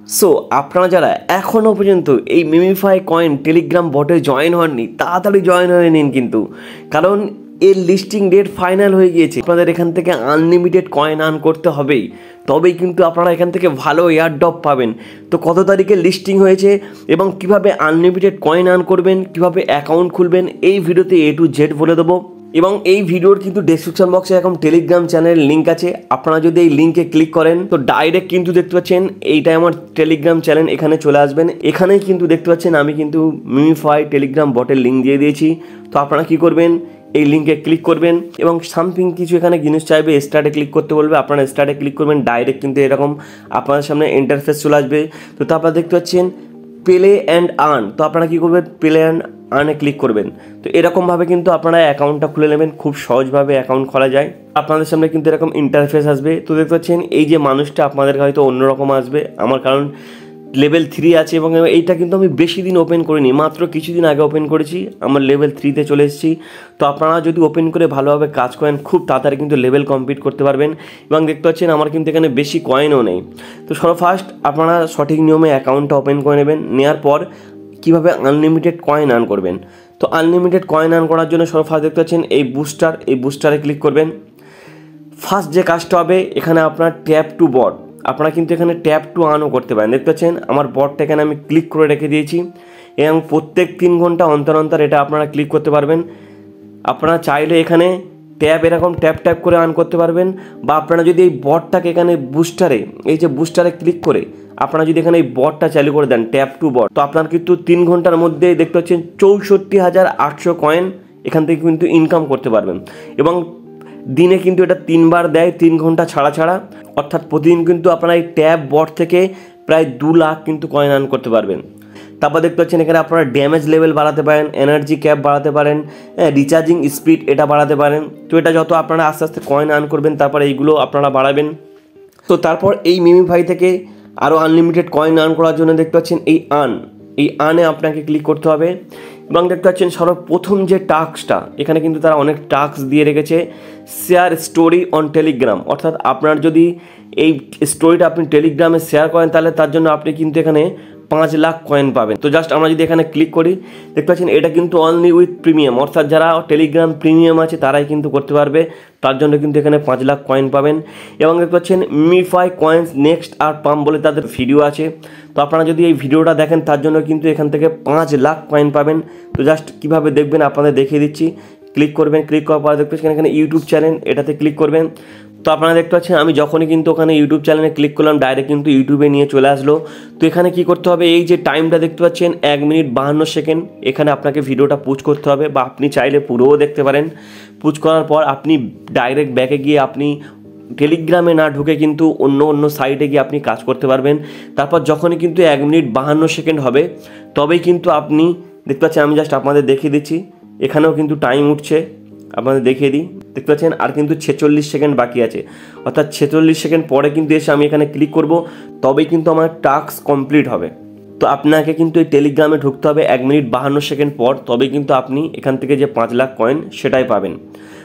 So আপনারা যারা এখনও পর্যন্ত এই মিমিফাই কয়েন টেলিগ্রাম বটে জয়েন হননি তাড়াতাড়ি জয়েন হয়ে নিন, কিন্তু কারণ এর লিস্টিং ডেট ফাইনাল হয়ে গিয়েছে। আপনাদের এখান থেকে আনলিমিটেড কয়েন আর্ন করতে হবেই, তবেই কিন্তু আপনারা এখান থেকে ভালো এয়ারড্রপ পাবেন। তো কত তারিখে লিস্টিং হয়েছে এবং কিভাবে আনলিমিটেড কয়েন আর্ন করবেন, কিভাবে অ্যাকাউন্ট খুলবেন, এই ভিডিওতে A to Z বলে দেবো। এবং এই ভিডিওর কিন্তু ডেসক্রিপশন বক্সে এখন টেলিগ্রাম চ্যানেলের লিঙ্ক আছে। আপনারা যদি এই লিঙ্কে ক্লিক করেন তো ডাইরেক্ট কিন্তু দেখতে পাচ্ছেন এইটাই আমার টেলিগ্রাম চ্যানেল, এখানে চলে আসবেন। এখানেই কিন্তু দেখতে পাচ্ছেন আমি কিন্তু মিমিফাই টেলিগ্রাম বটের লিঙ্ক দিয়ে দিয়েছি। তো আপনারা কি করবেন, এই লিঙ্কে ক্লিক করবেন এবং সামথিং কিছু এখানে জিনিস চাইবে, স্টার্টে ক্লিক করতে বলবে, আপনারা স্টার্টে ক্লিক করবেন। ডাইরেক্ট কিন্তু এরকম আপনাদের সামনে ইন্টারফেস চলে আসবে। তো আপনারা দেখতে পাচ্ছেন প্লে অ্যান্ড আর্ন, তো আপনারা কী করবেন, প্লে অ্যান্ড আর্নে ক্লিক করবেন। তো এরকমভাবে কিন্তু আপনারা অ্যাকাউন্টটা খুলে নেবেন, খুব সহজভাবে অ্যাকাউন্ট খোলা যায়। আপনাদের সামনে কিন্তু এরকম ইন্টারফেস আসবে। তো দেখতে পাচ্ছেন এই যে মানুষটা আপনাদের হয়তো অন্যরকম আসবে, আমার কারণ লেভেল 3 আছে এবং এইটা কিন্তু আমি বেশি দিন ওপেন করিনি, মাত্র কিছুদিন আগে ওপেন করেছি, আমার লেভেল 3-তে চলে এসেছি। তো আপনারা যদি ওপেন করে ভালোভাবে কাজ করেন খুব তাড়াতাড়ি কিন্তু লেভেল কমপ্লিট করতে পারবেন। এবং দেখতে পাচ্ছেন আমার কিন্তু এখানে বেশি কয়েনও নেই। তো ফার্স্ট আপনারা সঠিক নিয়মে অ্যাকাউন্টটা ওপেন করে নেবেন, নেওয়ার পর কীভাবে আনলিমিটেড কয়েন আর্ন করবেন। তো আনলিমিটেড কয়েন আর্ন করার জন্য ফার্স্ট দেখতে পাচ্ছেন এই বুস্টারে ক্লিক করবেন। ফার্স্ট যে কাজটা হবে এখানে আপনার ট্যাপ টু বট, আপনারা কিন্তু এখানে ট্যাপ টু আর্নও করতে পারেন। দেখতে পাচ্ছেন আমার বটটা এখানে আমি ক্লিক করে রেখে দিয়েছি এবং প্রত্যেক 3 ঘন্টা অন্তর অন্তর এটা আপনারা ক্লিক করতে পারবেন। আপনারা চাইলে এখানে এরকম ট্যাপ করে আর্ন করতে পারবেন, বা আপনারা যদি এই বটটাকে এখানে বুস্টারে ক্লিক করে আপনারা যদি এখানে এই বটটা চালু করে দেন, ট্যাপ টু বট, তো আপনার কিন্তু 3 ঘন্টার মধ্যে দেখতে পাচ্ছেন 64,800 কয়েন এখান থেকে কিন্তু ইনকাম করতে পারবেন। এবং দিনে কিন্তু এটা 3 বার দেয়, 3 ঘন্টা ছাড়া, অর্থাৎ প্রতিদিন কিন্তু আপনারা এই ট্যাব বট থেকে প্রায় 2 লাখ কিন্তু কয়েন আর্ন করতে পারবেন। তারপর দেখতে পাচ্ছেন এখানে আপনারা ড্যামেজ লেভেল বাড়াতে পারেন, এনার্জি ক্যাপ বাড়াতে পারেন, রিচার্জিং স্পিড এটা বাড়াতে পারেন। তো এটা যত আপনারা আস্তে আস্তে কয়েন আর্ন করবেন তারপরে এইগুলো আপনারা বাড়াবেন। তো তারপর এই মিমিফাই থেকে আরও আনলিমিটেড কয়েন আর্ন করার জন্য দেখতে পাচ্ছেন এই আর্নে আপনাকে ক্লিক করতে হবে। এবং দেখতে পাচ্ছেন সর্বপ্রথম যে টাস্কটা, এখানে কিন্তু তারা অনেক টাস্ক দিয়ে রেখেছে, শেয়ার স্টোরি অন টেলিগ্রাম, অর্থাৎ আপনার যদি এই স্টোরিটা আপনি টেলিগ্রামে শেয়ার করেন তাহলে তার জন্য আপনি কিন্তু এখানে 5 লাখ কয়েন পাবেন। তো জাস্ট আমরা যদি এখানে ক্লিক করি দেখতে পাচ্ছেন এটা কিন্তু অনলি উইথ প্রিমিয়াম, অর্থাৎ যারা টেলিগ্রাম প্রিমিয়াম আছে তারাই কিন্তু করতে পারবে, তার জন্য কিন্তু এখানে 5 লাখ কয়েন পাবেন। এবং দেখতে পাচ্ছেন মিমিফাই কয়েন্স নেক্সট আর পাম্প বলে তাদের ভিডিও আছে, তো আপনারা যদি এই ভিডিওটা দেখেন তার জন্য কিন্তু এখান থেকে 5 লাখ কয়েন পাবেন। তো জাস্ট কীভাবে দেখবেন আপনাদের দেখিয়ে দিচ্ছি। ক্লিক করবেন, ক্লিক করার পর দেখতে পাচ্ছেন এখানে ইউটিউব চ্যানেল, এটাতে ক্লিক করবেন। তো আপনারা দেখতে পাচ্ছেন আমি যখনই কিন্তু ওখানে ইউটিউব চ্যানেলে ক্লিক করলাম ডাইরেক্ট কিন্তু ইউটিউবে নিয়ে চলে আসলো। তো এখানে কি করতে হবে, এই যে টাইমটা দেখতে পাচ্ছেন 1 মিনিট 52 সেকেন্ড, এখানে আপনাকে ভিডিওটা পুশ করতে হবে, বা আপনি চাইলে পুরোও দেখতে পারেন। পুশ করার পর আপনি ডাইরেক্ট ব্যাকে গিয়ে আপনি টেলিগ্রামে না ঢুকে কিন্তু অন্য সাইটে গিয়ে আপনি কাজ করতে পারবেন। তারপর যখনই কিন্তু 1 মিনিট 52 সেকেন্ড হবে তবেই কিন্তু আপনি দেখতে পাচ্ছেন, আমি জাস্ট আপনাদের দেখিয়ে দিচ্ছি, এখানেও কিন্তু টাইম উঠছে, আপনাদের দেখিয়ে দিই। দেখতে পাচ্ছেন আর কিন্তু 46 সেকেন্ড বাকি আছে, অর্থাৎ 46 সেকেন্ড পরে কিন্তু এসে আমি এখানে ক্লিক করব, তবেই কিন্তু আমার টাস্ক কমপ্লিট হবে। তো আপনাকে কিন্তু এই টেলিগ্রামে ঢুকতে হবে 1 মিনিট 52 সেকেন্ড পর, তবেই কিন্তু আপনি এখান থেকে যে 5 লাখ কয়েন সেটাই পাবেন।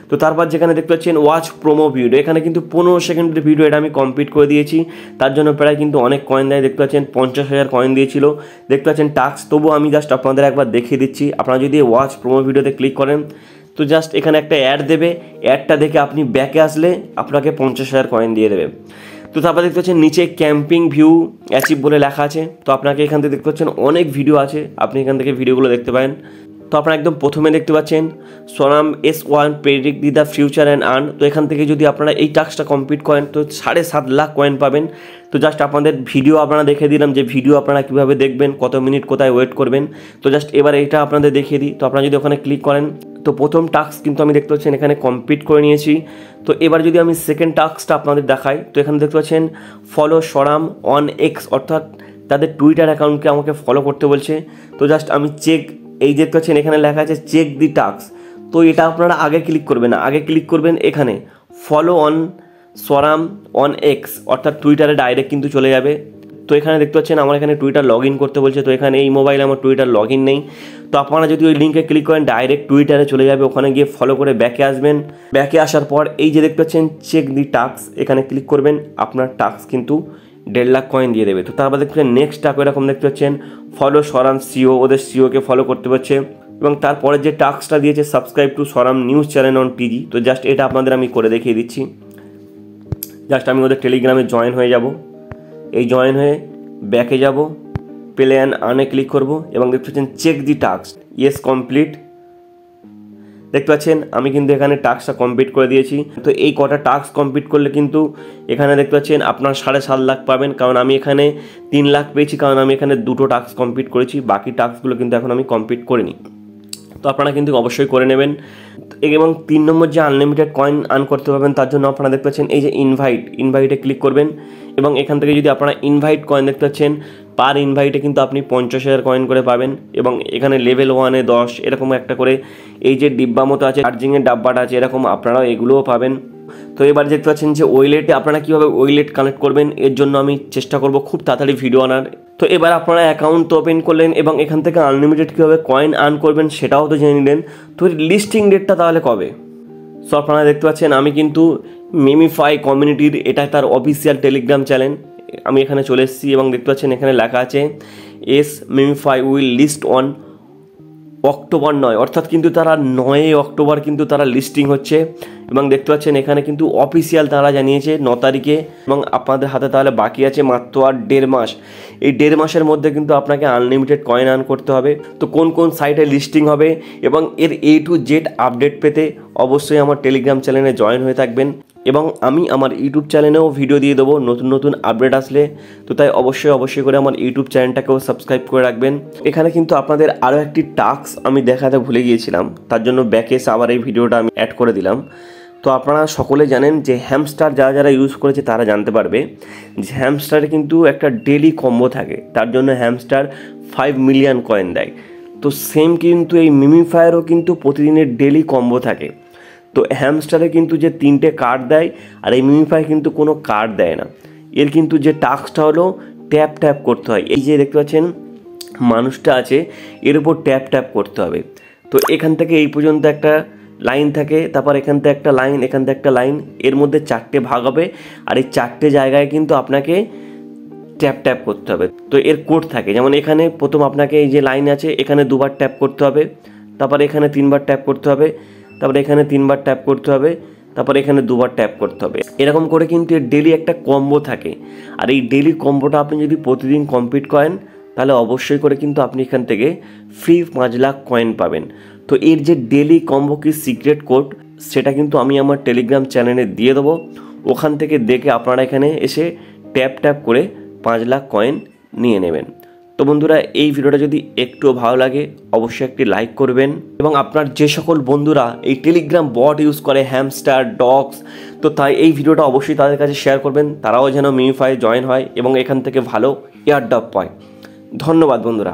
তো তারপর যেখানে দেখতে পাচ্ছেন ওয়াচ প্রোমো ভিডিও, এখানে কিন্তু 15 সেকেন্ডের ভিডিও এটা আমি কমপ্লিট করে দিয়েছি, তার জন্য প্রায় কিন্তু অনেক কয়েন দেয়। দেখতে পাচ্ছেন 50,000 কয়েন দিয়েছিল। দেখতে পাচ্ছেন টাস্ক, তবু আমি জাস্ট আপনাদের একবার দেখিয়ে দিচ্ছি। আপনারা যদি ওয়াচ প্রোমো ভিডিওতে ক্লিক করেন তো জাস্ট এখানে একটা অ্যাড দেবে, অ্যাডটা দেখে আপনি ব্যাকে আসলে আপনাকে 50,000 কয়েন দিয়ে দেবে। তো তারপর দেখতে পাচ্ছেন নিচে ক্যাম্পিং ভিউ অ্যাচিভ বলে লেখা আছে, তো আপনাকে এখান থেকে দেখতে পাচ্ছেন অনেক ভিডিও আছে, আপনি এখান থেকে ভিডিওগুলো দেখতে পারেন। তো আপনারা একদম প্রথমে দেখতে পাচ্ছেন Sonam S1 predict the future and earn, তো এখান থেকে যদি আপনারা এই টাস্কটা কমপ্লিট করেন তো 7.5 লাখ কয়েন পাবেন। তো জাস্ট আপনাদের ভিডিও আপনারা দেখিয়ে দিলাম যে ভিডিও আপনারা কীভাবে দেখবেন, কত মিনিট কোথায় ওয়েট করবেন। তো জাস্ট এবার এইটা আপনাদের দেখিয়ে দিই। তো আপনারা যদি ওখানে ক্লিক করেন তো প্রথম টাস্ক কিন্তু আমি দেখতে পাচ্ছেন এখানে কমপ্লিট করে নিয়েছি। তো এবার যদি আমি সেকেন্ড টাস্কটা আপনাদের দেখাই তো এখানে দেখতে পাচ্ছেন ফলো সোনাম অন X, অর্থাৎ তাদের টুইটার অ্যাকাউন্টকে আমাকে ফলো করতে বলছে। তো জাস্ট আমি এই দেখতে পাচ্ছেন এখানে লেখা আছে চেক দি টাস্ক, তো এটা আপনারা আগে ক্লিক করবেন না, আগে ক্লিক করবেন এখানে follow on Sonam on X, অর্থাৎ টুইটারে ডাইরেক্ট কিন্তু চলে যাবে। তো এখানে দেখতে পাচ্ছেন আমার এখানে টুইটার লগ ইন করতে বলছে, তো এখানে এই মোবাইলে আমার টুইটার লগ ইন নেই। তো আপনারা যদি ওই লিঙ্কে ক্লিক করেন ডাইরেক্ট টুইটারে চলে যাবে, ওখানে গিয়ে ফলো করে ব্যাকে আসবেন। ব্যাকে আসার পর এই যে দেখতে পাচ্ছেন চেক দি টাস্ক, এখানে ক্লিক করবেন, আপনার টাস্ক কিন্তু 1.5 লাখ কয়েন দিয়ে দেবে। তো তারপর দেখতে পাচ্ছেন নেক্সট টাস্ক এরকম দেখতে পাচ্ছেন ফলো সরাম সিও, ওদের সিওকে ফলো করতে পারছে। এবং তারপরে যে টাস্কটা দিয়েছে সাবস্ক্রাইব টু সরাম নিউজ চ্যানেল অন টিজি, তো জাস্ট এটা আপনাদের আমি করে দেখিয়ে দিচ্ছি। জাস্ট আমি ওদের টেলিগ্রামে জয়েন হয়ে যাব, এই জয়েন হয়ে ব্যাকে যাব, প্লে অ্যান্ড আর্নে ক্লিক করব এবং দেখতে পাচ্ছেন check the task, yes complete. দেখতে পাচ্ছেন আমি কিন্তু এখানে টাস্কটা কমপ্লিট করে দিয়েছি। তো এই কটা টাস্ক কমপ্লিট করলে কিন্তু এখানে দেখতে পাচ্ছেন আপনার 7.5 লাখ পাবেন, কারণ আমি এখানে 3 লাখ পেয়েছি, কারণ আমি এখানে 2টো টাস্ক কমপ্লিট করেছি, বাকি টাস্কগুলো কিন্তু এখন আমি কমপ্লিট করিনি। তো আপনারা কিন্তু অবশ্যই করে নেবেন। এবং 3 নম্বর যে আনলিমিটেড কয়েন আর্ন করতে পারবেন তার জন্য আপনারা দেখতে পাচ্ছেন এই যে ইনভাইটে ক্লিক করবেন এবং এখান থেকে যদি আপনারা ইনভাইট কয়েন দেখতে পাচ্ছেন পার ইনভাইটে কিন্তু আপনি 50,000 কয়েন করে পাবেন। এবং এখানে লেভেল 1-এ 10 এরকম একটা করে এই যে ডিব্বা মতো আছে, চার্জিংয়ের ডাব্বাটা আছে, এরকম আপনারাও এগুলোও পাবেন। তো এবার দেখতে পাচ্ছেন যে ওয়েলেটে আপনারা কীভাবে ওয়েলেট কানেক্ট করবেন, এর জন্য আমি চেষ্টা করব খুব তাড়াতাড়ি ভিডিও আনার। তো এবার আপনারা অ্যাকাউন্ট তো ওপেন করলেন এবং এখান থেকে আনলিমিটেড কীভাবে কয়েন আর্ন করবেন সেটাও তো জেনে নিলেন। তো লিস্টিং ডেটটা তাহলে কবে? সো আপনারা দেখতে পাচ্ছেন আমি কিন্তু মিমিফাই কমিউনিটির, এটা তার অফিসিয়াল টেলিগ্রাম চ্যানেল, আমি এখানে চলে এসেছি এবং দেখতে পাচ্ছেন এখানে লেখা আছে as Memefi will list on October 9, অর্থাৎ কিন্তু তারা 9 অক্টোবর কিন্তু তারা লিস্টিং হচ্ছে। এবং দেখতে পাচ্ছেন এখানে কিন্তু অফিসিয়াল তারা জানিয়েছে 9 তারিখে। এবং আপনাদের হাতে তাহলে বাকি আছে মাত্র আর 1.5 মাস। এই 1.5 মাসের মধ্যে কিন্তু আপনাকে আনলিমিটেড কয়েন আর্ন করতে হবে। তো কোন কোন সাইটে লিস্টিং হবে এবং এর A to Z আপডেট পেতে অবশ্যই আমার টেলিগ্রাম চ্যানেলে জয়েন হয়ে থাকবেন। এবং আমি আমার ইউটিউব চ্যানেলেও ভিডিও দিয়ে দেবো নতুন নতুন আপডেট আসলে। তো তাই অবশ্যই করে আমার ইউটিউব চ্যানেলটাকেও সাবস্ক্রাইব করে রাখবেন। এখানে কিন্তু আপনাদের আরও একটি টাস্ক আমি দেখাতে ভুলে গিয়েছিলাম, তার জন্য ব্যাকে এসে আবার এই ভিডিওটা আমি অ্যাড করে দিলাম। তো আপনারা সকলে জানেন যে হ্যামস্টার যারা ইউজ করেছে তারা জানতে পারবে যে হ্যামস্টারে কিন্তু একটা ডেলি কম্বো থাকে, তার জন্য হ্যামস্টার 5 মিলিয়ন কয়েন দেয়। তো সেম কিন্তু এই মিমিফায়ারও কিন্তু প্রতিদিনের ডেলি কম্বো থাকে। তো হ্যামস্টারে কিন্তু যে 3টে কার্ড দেয় আর এই মিমিফাই কিন্তু কোনো কার্ড দেয় না। এর কিন্তু যে টাস্কটা হলো ট্যাপ করতে হয়, এই যে দেখতে পাচ্ছেন মানুষটা আছে এর উপর ট্যাপ করতে হবে। তো এখান থেকে এই পর্যন্ত একটা লাইন থাকে, তারপর এখান থেকে একটা লাইন, এখান থেকে একটা লাইন, এর মধ্যে 4টে ভাগ হবে আর এই 4টে জায়গায় কিন্তু আপনাকে ট্যাপ করতে হবে। তো এর কোড থাকে, যেমন এখানে প্রথম আপনাকে এই যে লাইন আছে এখানে 2বার ট্যাপ করতে হবে, তারপর এখানে 3বার ট্যাপ করতে হবে, তারপরে এখানে 3বার ট্যাপ করতে হবে, তারপরে এখানে 2বার ট্যাপ করতে হবে। এরকম করে কিন্তু এর ডেলি একটা কম্বো থাকে। আর এই ডেলি কম্বোটা আপনি যদি প্রতিদিন কমপ্লিট করেন তাহলে অবশ্যই করে কিন্তু আপনি এখান থেকে ফ্রি 5 লাখ কয়েন পাবেন। তো এর যে ডেলি কম্বো কি সিক্রেট কোড সেটা কিন্তু আমি আমার টেলিগ্রাম চ্যানেলে দিয়ে দেবো, ওখান থেকে দেখে আপনারা এখানে এসে ট্যাপ করে 5 লাখ কয়েন নিয়ে নেবেন। তো বন্ধুরা এই ভিডিওটা যদি একটু ভালো লাগে অবশ্যই একটি লাইক করবেন এবং আপনার যে সকল বন্ধুরা এই টেলিগ্রাম বট ইউজ করে হ্যামস্টার ডগস, তো তাই এই ভিডিওটা অবশ্যই তাদের কাছে শেয়ার করবেন, তারাও যেন মিমিফাই জয়েন হয় এবং এখান থেকে ভালো এয়ারড্রপ পায়। ধন্যবাদ বন্ধুরা।